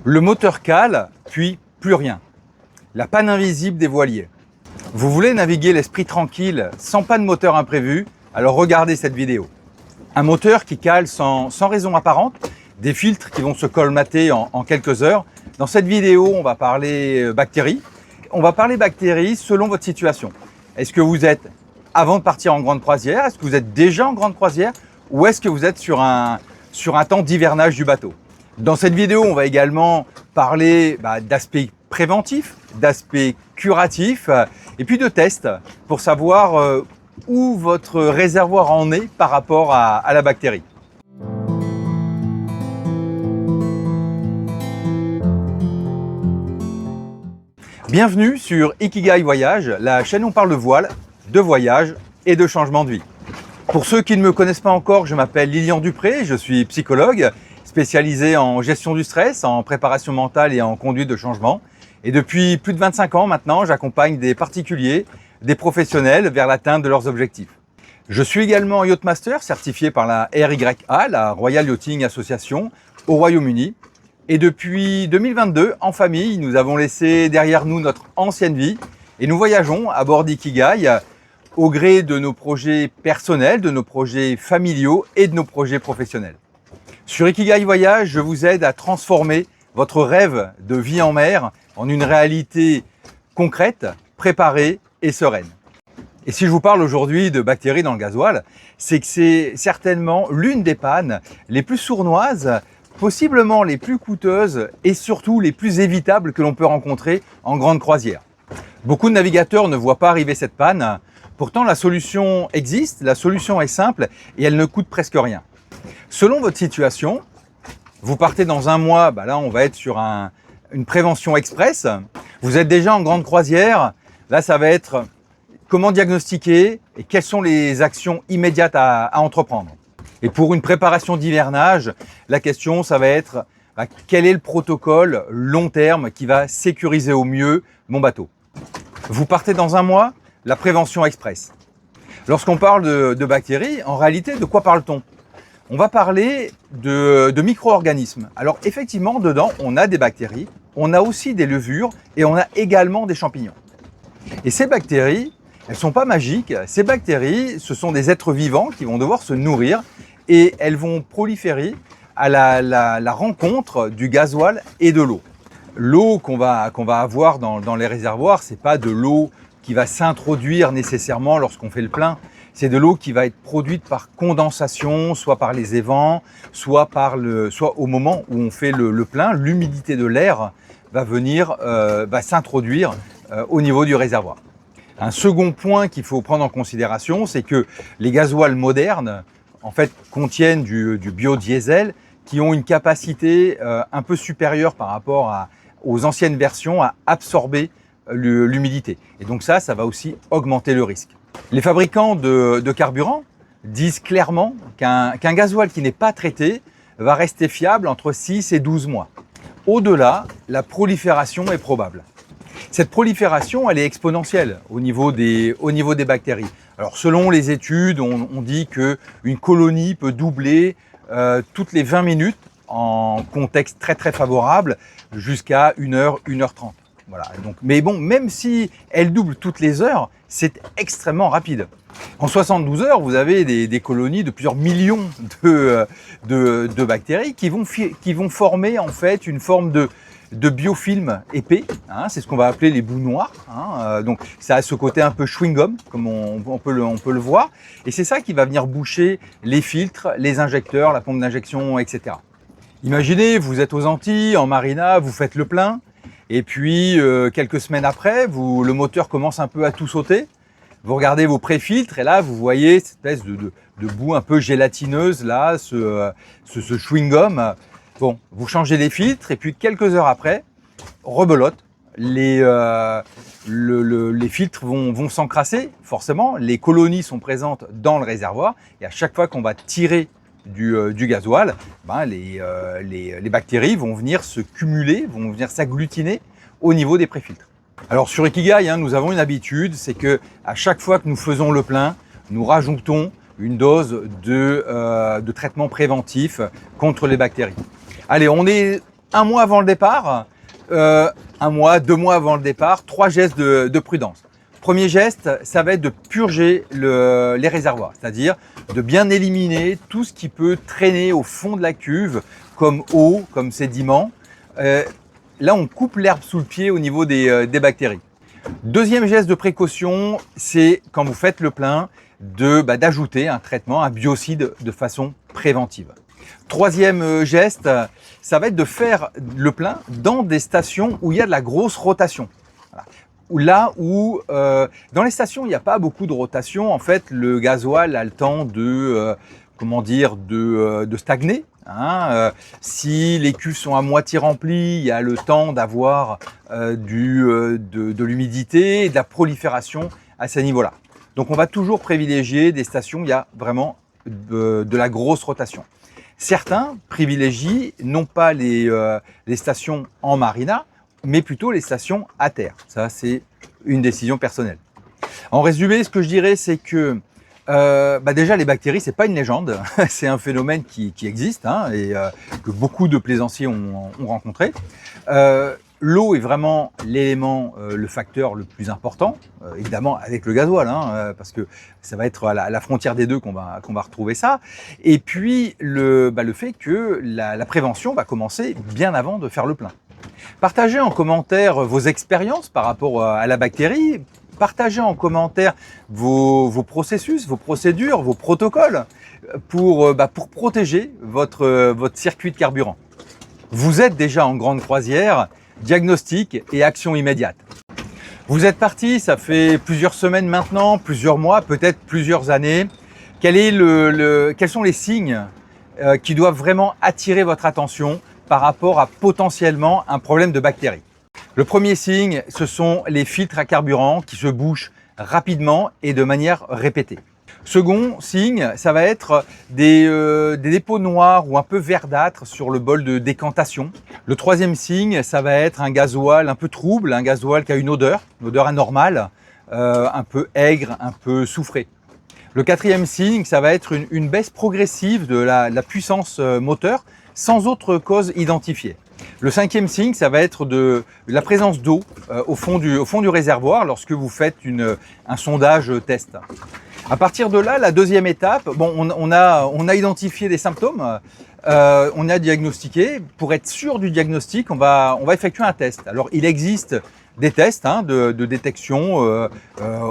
Le moteur cale, puis plus rien. La panne invisible des voiliers. Vous voulez naviguer l'esprit tranquille, sans panne moteur imprévue? Alors regardez cette vidéo. Un moteur qui cale sans raison apparente, des filtres qui vont se colmater en quelques heures. Dans cette vidéo, on va parler bactéries. On va parler bactéries selon votre situation. Est-ce que vous êtes avant de partir en grande croisière? Est-ce que vous êtes déjà en grande croisière? Ou est-ce que vous êtes sur un temps d'hivernage du bateau? Dans cette vidéo, on va également parler d'aspects préventifs, d'aspects curatifs et puis de tests pour savoir où votre réservoir en est par rapport à la bactérie. Bienvenue sur Ikigai Voyage, la chaîne où on parle de voile, de voyage et de changement de vie. Pour ceux qui ne me connaissent pas encore, je m'appelle Lilian Dupré, je suis psychologue spécialisé en gestion du stress, en préparation mentale et en conduite de changement. Et depuis plus de 25 ans maintenant, j'accompagne des particuliers, des professionnels vers l'atteinte de leurs objectifs. Je suis également Yachtmaster, certifié par la RYA, la Royal Yachting Association, au Royaume-Uni. Et depuis 2022, en famille, nous avons laissé derrière nous notre ancienne vie et nous voyageons à bord d'Ikigai au gré de nos projets personnels, de nos projets familiaux et de nos projets professionnels. Sur Ikigai Voyage, je vous aide à transformer votre rêve de vie en mer en une réalité concrète, préparée et sereine. Et si je vous parle aujourd'hui de bactéries dans le gasoil, c'est que c'est certainement l'une des pannes les plus sournoises, possiblement les plus coûteuses et surtout les plus évitables que l'on peut rencontrer en grande croisière. Beaucoup de navigateurs ne voient pas arriver cette panne. Pourtant, la solution existe, la solution est simple et elle ne coûte presque rien. Selon votre situation, vous partez dans un mois, là on va être sur une prévention express. Vous êtes déjà en grande croisière, là ça va être comment diagnostiquer et quelles sont les actions immédiates à entreprendre. Et pour une préparation d'hivernage, la question ça va être quel est le protocole long terme qui va sécuriser au mieux mon bateau. Vous partez dans un mois, la prévention express. Lorsqu'on parle de bactéries, en réalité, de quoi parle-t-on? On va parler de micro-organismes. Alors effectivement, dedans, on a des bactéries, on a aussi des levures et on a également des champignons. Et ces bactéries, elles ne sont pas magiques. Ces bactéries, ce sont des êtres vivants qui vont devoir se nourrir et elles vont proliférer à la rencontre du gasoil et de l'eau. L'eau qu'on va avoir dans les réservoirs, c'est pas de l'eau qui va s'introduire nécessairement lorsqu'on fait le plein. C'est de l'eau qui va être produite par condensation, soit par les évents, soit au moment où on fait le plein, l'humidité de l'air va venir s'introduire au niveau du réservoir. Un second point qu'il faut prendre en considération, c'est que les gasoils modernes, en fait, contiennent du biodiesel qui ont une capacité un peu supérieure par rapport aux anciennes versions à absorber l'humidité. Et donc ça va aussi augmenter le risque. Les fabricants de carburant disent clairement qu'un gasoil qui n'est pas traité va rester fiable entre 6 et 12 mois. Au-delà, la prolifération est probable. Cette prolifération, elle est exponentielle au niveau des bactéries. Alors selon les études, on dit qu'une colonie peut doubler toutes les 20 minutes en contexte très très favorable jusqu'à 1 heure, 1h30. Voilà. Donc, mais bon, même si elle double toutes les heures, c'est extrêmement rapide. En 72 heures, vous avez des colonies de plusieurs millions de bactéries qui vont former en fait une forme de biofilm épais. C'est ce qu'on va appeler les bouts noirs. Donc ça a ce côté un peu chewing-gum, comme on peut le voir. Et c'est ça qui va venir boucher les filtres, les injecteurs, la pompe d'injection, etc. Imaginez, vous êtes aux Antilles, en marina, vous faites le plein. Et puis, quelques semaines après, le moteur commence un peu à tout sauter. Vous regardez vos pré-filtres et là, vous voyez cette espèce de boue un peu gélatineuse, là, ce chewing-gum. Bon, vous changez les filtres et puis quelques heures après, rebelote. Les filtres vont s'encrasser, forcément. Les colonies sont présentes dans le réservoir et à chaque fois qu'on va tirer du gasoil, les bactéries vont venir se cumuler, vont venir s'agglutiner au niveau des préfiltres. Alors sur Ikigai, nous avons une habitude, c'est que à chaque fois que nous faisons le plein, nous rajoutons une dose de traitement préventif contre les bactéries. Allez, on est un mois avant le départ, un mois, 2 mois avant le départ, 3 gestes de prudence. Premier geste, ça va être de purger les réservoirs, c'est-à-dire de bien éliminer tout ce qui peut traîner au fond de la cuve, comme eau, comme sédiments. Là, on coupe l'herbe sous le pied au niveau des bactéries. Deuxième geste de précaution, c'est quand vous faites le plein, d'ajouter un traitement, un biocide de façon préventive. Troisième geste, ça va être de faire le plein dans des stations où il y a de la grosse rotation. Voilà. Là où, dans les stations, il n'y a pas beaucoup de rotation, en fait, le gasoil a le temps de stagner. Si les cuves sont à moitié remplies, il y a le temps d'avoir de l'humidité et de la prolifération à ces niveaux-là. Donc on va toujours privilégier des stations où il y a vraiment de la grosse rotation. Certains privilégient non pas les stations en marina, mais plutôt les stations à terre. Ça, c'est une décision personnelle. En résumé, ce que je dirais, c'est que déjà, les bactéries, c'est pas une légende, c'est un phénomène qui existe et que beaucoup de plaisanciers ont rencontré. L'eau est vraiment l'élément, le facteur le plus important, évidemment avec le gasoil, parce que ça va être à la frontière des deux qu'on va retrouver ça. Et puis le fait que la prévention va commencer bien avant de faire le plein. Partagez en commentaire vos expériences par rapport à la bactérie. Partagez en commentaire vos processus, vos procédures, vos protocoles pour protéger votre circuit de carburant. Vous êtes déjà en grande croisière, diagnostic et action immédiate. Vous êtes parti, ça fait plusieurs semaines maintenant, plusieurs mois, peut-être plusieurs années. Quels sont les signes qui doivent vraiment attirer votre attention par rapport à potentiellement un problème de bactéries? Le premier signe, ce sont les filtres à carburant qui se bouchent rapidement et de manière répétée. Second signe, ça va être des dépôts noirs ou un peu verdâtres sur le bol de décantation. Le troisième signe, ça va être un gasoil un peu trouble, un gasoil qui a une odeur anormale, un peu aigre, un peu soufré. Le quatrième signe, ça va être une baisse progressive de la puissance moteur sans autre cause identifiée. Le cinquième signe, ça va être de la présence d'eau au fond du réservoir lorsque vous faites un sondage test. À partir de là, la deuxième étape, on a identifié des symptômes, on a diagnostiqué. Pour être sûr du diagnostic, on va effectuer un test. Alors, il existe des tests de détection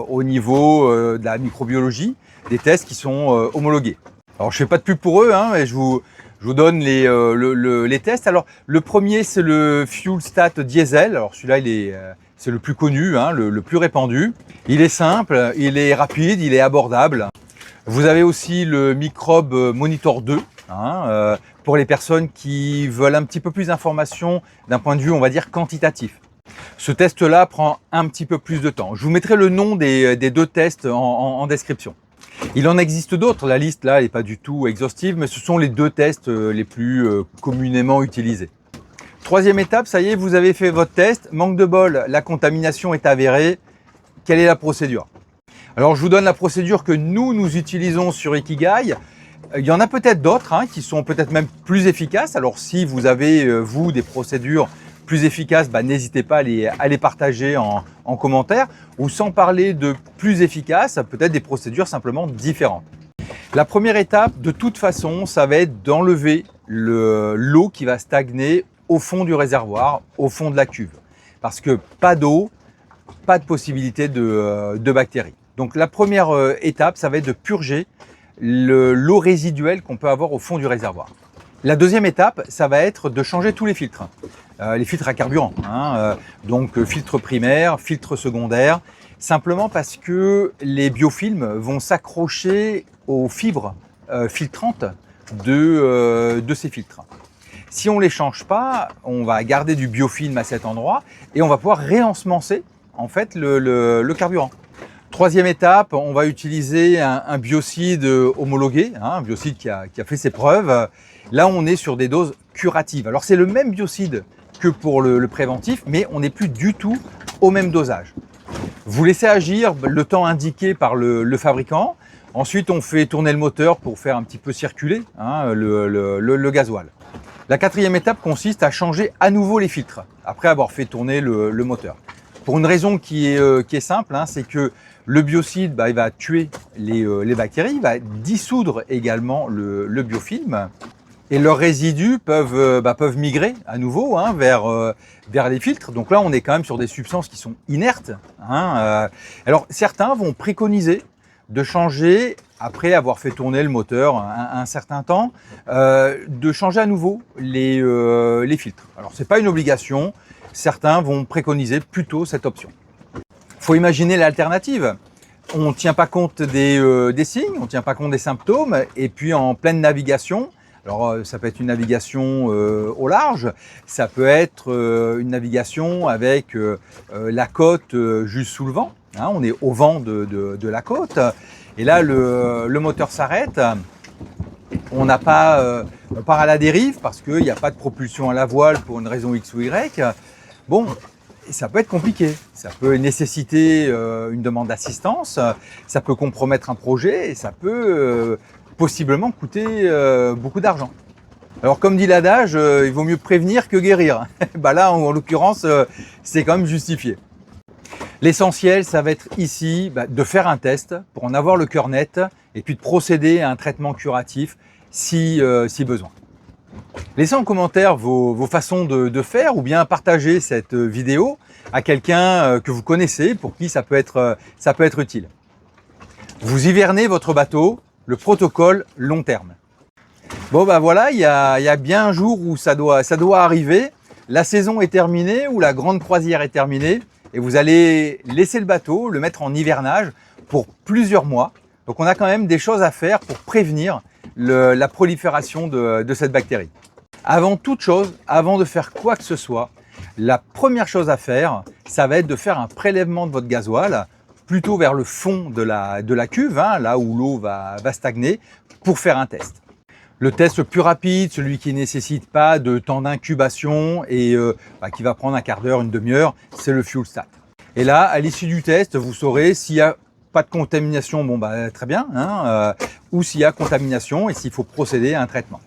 au niveau de la microbiologie, des tests qui sont homologués. Alors, je fais pas de pub pour eux, mais je vous donne les tests. Alors, le premier, c'est le FuelStat Diesel. Alors, celui-là, c'est le plus connu, le plus répandu. Il est simple, il est rapide, il est abordable. Vous avez aussi le Microbe Monitor 2, pour les personnes qui veulent un petit peu plus d'informations d'un point de vue, on va dire, quantitatif. Ce test-là prend un petit peu plus de temps. Je vous mettrai le nom des deux tests en description. Il en existe d'autres, la liste là n'est pas du tout exhaustive, mais ce sont les deux tests les plus communément utilisés. Troisième étape, ça y est, vous avez fait votre test, manque de bol, la contamination est avérée. Quelle est la procédure? Alors je vous donne la procédure que nous utilisons sur Ikigai. Il y en a peut-être d'autres qui sont peut-être même plus efficaces. Alors si vous avez, vous, des procédures plus efficaces, n'hésitez pas à les partager en commentaire. Ou sans parler de plus efficaces, peut-être des procédures simplement différentes. La première étape, de toute façon, ça va être d'enlever l'eau qui va stagner au fond du réservoir, au fond de la cuve. Parce que pas d'eau, pas de possibilité de bactéries. Donc la première étape, ça va être de purger l'eau résiduelle qu'on peut avoir au fond du réservoir. La deuxième étape, ça va être de changer tous les filtres à carburant. Donc filtre primaire, filtre secondaire, simplement parce que les biofilms vont s'accrocher aux fibres filtrantes de ces filtres. Si on ne les change pas, on va garder du biofilm à cet endroit et on va pouvoir réensemencer en fait le carburant. Troisième étape, on va utiliser un biocide homologué, un biocide qui a fait ses preuves. Là, on est sur des doses curatives. Alors, c'est le même biocide que pour le préventif, mais on n'est plus du tout au même dosage. Vous laissez agir le temps indiqué par le fabricant. Ensuite, on fait tourner le moteur pour faire un petit peu circuler le gasoil. La quatrième étape consiste à changer à nouveau les filtres après avoir fait tourner le moteur. Pour une raison qui est simple, hein, c'est que le biocide, il va tuer les bactéries, il va dissoudre également le biofilm et leurs résidus peuvent migrer à nouveau, hein, vers les filtres. Donc là, on est quand même sur des substances qui sont inertes, hein. Alors certains vont préconiser de changer, après avoir fait tourner le moteur un certain temps, de changer à nouveau les filtres. Alors c'est pas une obligation, certains vont préconiser plutôt cette option. Il faut imaginer l'alternative. On ne tient pas compte des signes, on ne tient pas compte des symptômes, et puis en pleine navigation, alors ça peut être une navigation au large, ça peut être une navigation avec la côte juste sous le vent, hein, on est au vent de la côte, et là le moteur s'arrête, on part à la dérive parce qu'il n'y a pas de propulsion à la voile pour une raison X ou Y. Bon, ça peut être compliqué, ça peut nécessiter une demande d'assistance, ça peut compromettre un projet et ça peut possiblement coûter beaucoup d'argent. Alors comme dit l'adage, il vaut mieux prévenir que guérir. Là, en l'occurrence, c'est quand même justifié. L'essentiel, ça va être ici de faire un test pour en avoir le cœur net et puis de procéder à un traitement curatif si besoin. Laissez en commentaire vos façons de faire ou bien partagez cette vidéo à quelqu'un que vous connaissez pour qui ça peut être utile. Vous hivernez votre bateau, le protocole long terme. Bon voilà, il y a bien un jour où ça doit arriver. La saison est terminée ou la grande croisière est terminée et vous allez laisser le bateau, le mettre en hivernage pour plusieurs mois. Donc on a quand même des choses à faire pour prévenir la prolifération de cette bactérie. Avant toute chose, avant de faire quoi que ce soit, la première chose à faire, ça va être de faire un prélèvement de votre gasoil plutôt vers le fond de la cuve, hein, là où l'eau va stagner, pour faire un test. Le test le plus rapide, celui qui ne nécessite pas de temps d'incubation et qui va prendre un quart d'heure, une demi-heure, c'est le fuel stat. Et là, à l'issue du test, vous saurez s'il n'y a pas de contamination, très bien, hein, ou s'il y a contamination et s'il faut procéder à un traitement.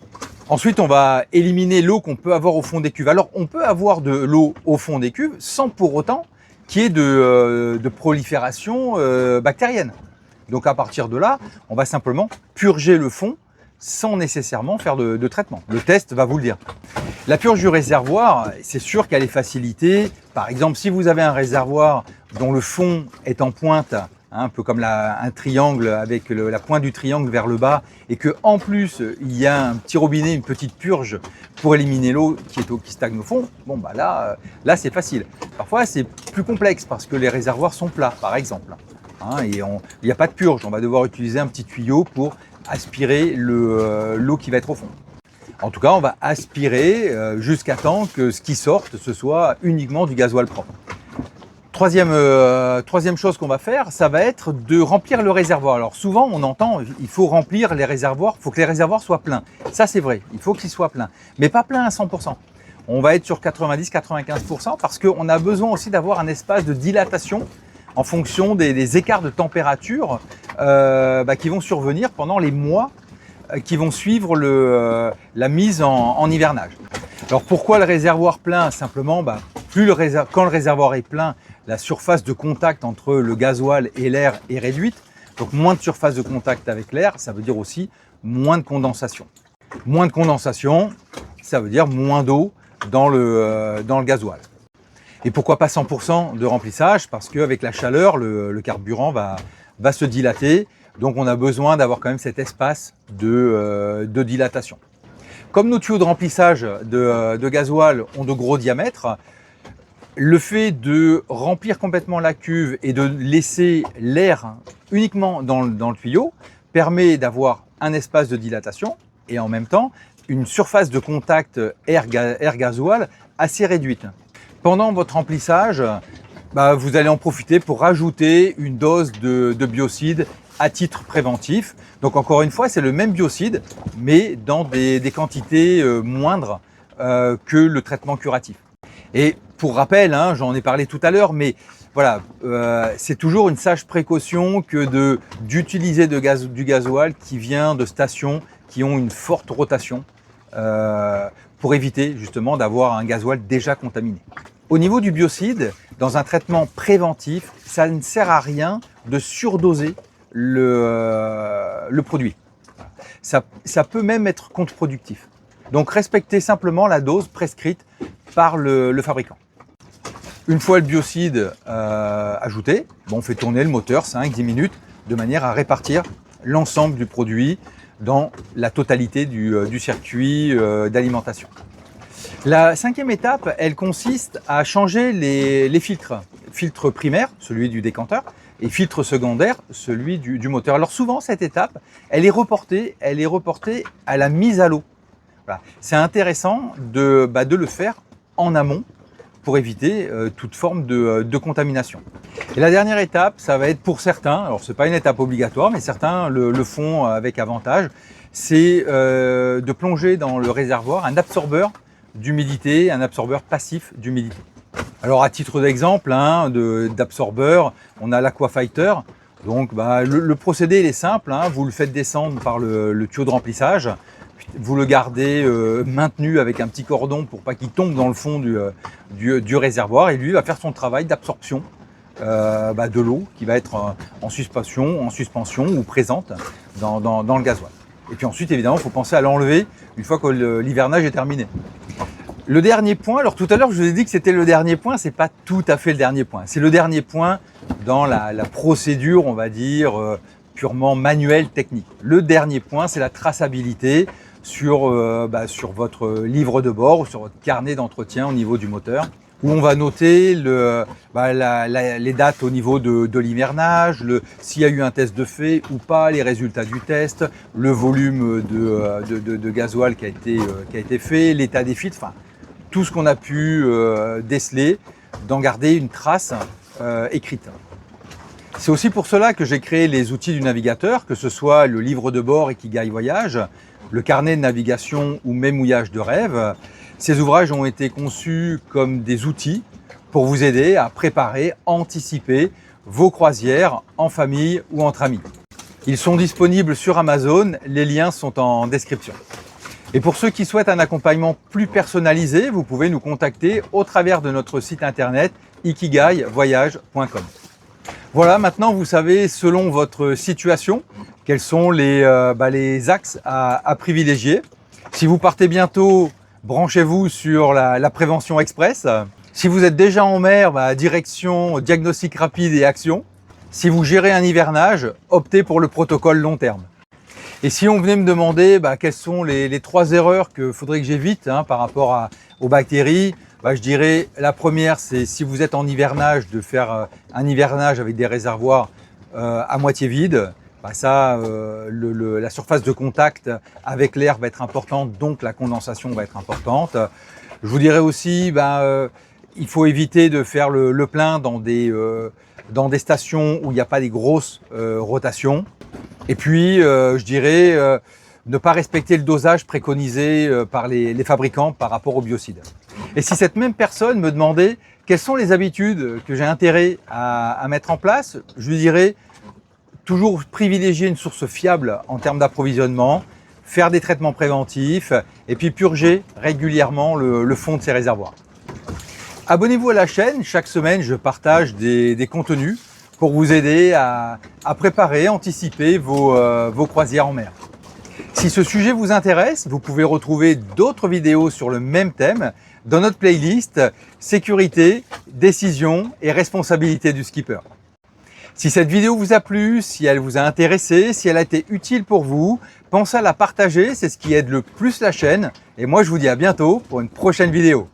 Ensuite, on va éliminer l'eau qu'on peut avoir au fond des cuves. Alors, on peut avoir de l'eau au fond des cuves sans pour autant qu'il y ait de prolifération bactérienne. Donc, à partir de là, on va simplement purger le fond sans nécessairement faire de traitement. Le test va vous le dire. La purge du réservoir, c'est sûr qu'elle est facilitée. Par exemple, si vous avez un réservoir dont le fond est en pointe, un peu comme un triangle avec la pointe du triangle vers le bas et que en plus il y a un petit robinet, une petite purge pour éliminer l'eau qui stagne au fond, là c'est facile. Parfois c'est plus complexe parce que les réservoirs sont plats par exemple, hein, et il n'y a pas de purge, on va devoir utiliser un petit tuyau pour aspirer l'eau qui va être au fond. En tout cas, on va aspirer jusqu'à temps que ce qui sorte ce soit uniquement du gasoil propre. Troisième chose qu'on va faire, ça va être de remplir le réservoir. Alors souvent, on entend, il faut remplir les réservoirs, il faut que les réservoirs soient pleins. Ça, c'est vrai, il faut qu'ils soient pleins, mais pas pleins à 100%. On va être sur 90-95% parce qu'on a besoin aussi d'avoir un espace de dilatation en fonction des écarts de température qui vont survenir pendant les mois qui vont suivre la mise en hivernage. Alors pourquoi le réservoir plein? Simplement, quand le réservoir est plein, la surface de contact entre le gasoil et l'air est réduite. Donc moins de surface de contact avec l'air, ça veut dire aussi moins de condensation. Moins de condensation, ça veut dire moins d'eau dans le gasoil. Et pourquoi pas 100% de remplissage? Parce qu'avec la chaleur, le carburant va se dilater. Donc on a besoin d'avoir quand même cet espace de dilatation. Comme nos tuyaux de remplissage de gasoil ont de gros diamètres, le fait de remplir complètement la cuve et de laisser l'air uniquement dans le tuyau permet d'avoir un espace de dilatation et en même temps une surface de contact air-gasoil assez réduite. Pendant votre remplissage, vous allez en profiter pour rajouter une dose de biocide à titre préventif. Donc encore une fois, c'est le même biocide, mais dans des quantités moindres que le traitement curatif. Et pour rappel, j'en ai parlé tout à l'heure, mais voilà, c'est toujours une sage précaution que d'utiliser du gasoil qui vient de stations qui ont une forte rotation pour éviter justement d'avoir un gasoil déjà contaminé. Au niveau du biocide, dans un traitement préventif, ça ne sert à rien de surdoser le produit. Ça peut même être contre-productif. Donc respectez simplement la dose prescrite par le fabricant. Une fois le biocide ajouté, on fait tourner le moteur 5-10 minutes de manière à répartir l'ensemble du produit dans la totalité du circuit d'alimentation. La cinquième étape, elle consiste à changer les filtres. Filtre primaire, celui du décanteur, et filtre secondaire, celui du moteur. Alors souvent, cette étape, elle est reportée à la mise à l'eau. Voilà. C'est intéressant de le faire en amont pour éviter toute forme de contamination. Et la dernière étape, ça va être pour certains, alors ce n'est pas une étape obligatoire, mais certains le font avec avantage, c'est de plonger dans le réservoir un absorbeur d'humidité, un absorbeur passif d'humidité. Alors à titre d'exemple d'absorbeur, on a l'Aquafighter. Donc le procédé il est simple, vous le faites descendre par le tuyau de remplissage, vous le gardez maintenu avec un petit cordon pour pas qu'il tombe dans le fond du réservoir, et lui va faire son travail d'absorption de l'eau qui va être en suspension ou présente dans le gasoil. Et puis ensuite évidemment il faut penser à l'enlever une fois que l'hivernage est terminé. Le dernier point, alors tout à l'heure je vous ai dit que c'était le dernier point, c'est pas tout à fait le dernier point. C'est le dernier point dans la procédure, on va dire, purement manuelle, technique. Le dernier point, c'est la traçabilité sur votre livre de bord ou sur votre carnet d'entretien au niveau du moteur, où on va noter les dates au niveau de l'hivernage, s'il y a eu un test de fait ou pas, les résultats du test, le volume de gasoil qui a été fait, l'état des filtres, enfin tout ce qu'on a pu déceler, d'en garder une trace écrite. C'est aussi pour cela que j'ai créé les outils du navigateur, que ce soit le livre de bord Ikigai Voyage, le carnet de navigation ou Mes mouillages de rêve. Ces ouvrages ont été conçus comme des outils pour vous aider à préparer, anticiper vos croisières en famille ou entre amis. Ils sont disponibles sur Amazon, les liens sont en description. Et pour ceux qui souhaitent un accompagnement plus personnalisé, vous pouvez nous contacter au travers de notre site internet ikigaivoyage.com. Voilà, maintenant vous savez selon votre situation quels sont les axes à privilégier. Si vous partez bientôt, branchez-vous sur la prévention express. Si vous êtes déjà en mer, direction diagnostic rapide et action. Si vous gérez un hivernage, optez pour le protocole long terme. Et si on venait me demander quelles sont les 3 erreurs qu'il faudrait que j'évite par rapport aux bactéries, je dirais la première, c'est si vous êtes en hivernage, de faire un hivernage avec des réservoirs à moitié vides. La surface de contact avec l'air va être importante, donc la condensation va être importante. Je vous dirais aussi, il faut éviter de faire le plein dans des stations où il n'y a pas des grosses rotations. Et puis, je dirais, ne pas respecter le dosage préconisé par les fabricants par rapport au biocide. Et si cette même personne me demandait quelles sont les habitudes que j'ai intérêt à mettre en place, je lui dirais toujours privilégier une source fiable en termes d'approvisionnement, faire des traitements préventifs et puis purger régulièrement le fond de ces réservoirs. Abonnez-vous à la chaîne, chaque semaine je partage des contenus pour vous aider à préparer, anticiper vos croisières en mer. Si ce sujet vous intéresse, vous pouvez retrouver d'autres vidéos sur le même thème dans notre playlist Sécurité, décision et responsabilité du skipper. Si cette vidéo vous a plu, si elle vous a intéressé, si elle a été utile pour vous, pensez à la partager, c'est ce qui aide le plus la chaîne. Et moi je vous dis à bientôt pour une prochaine vidéo.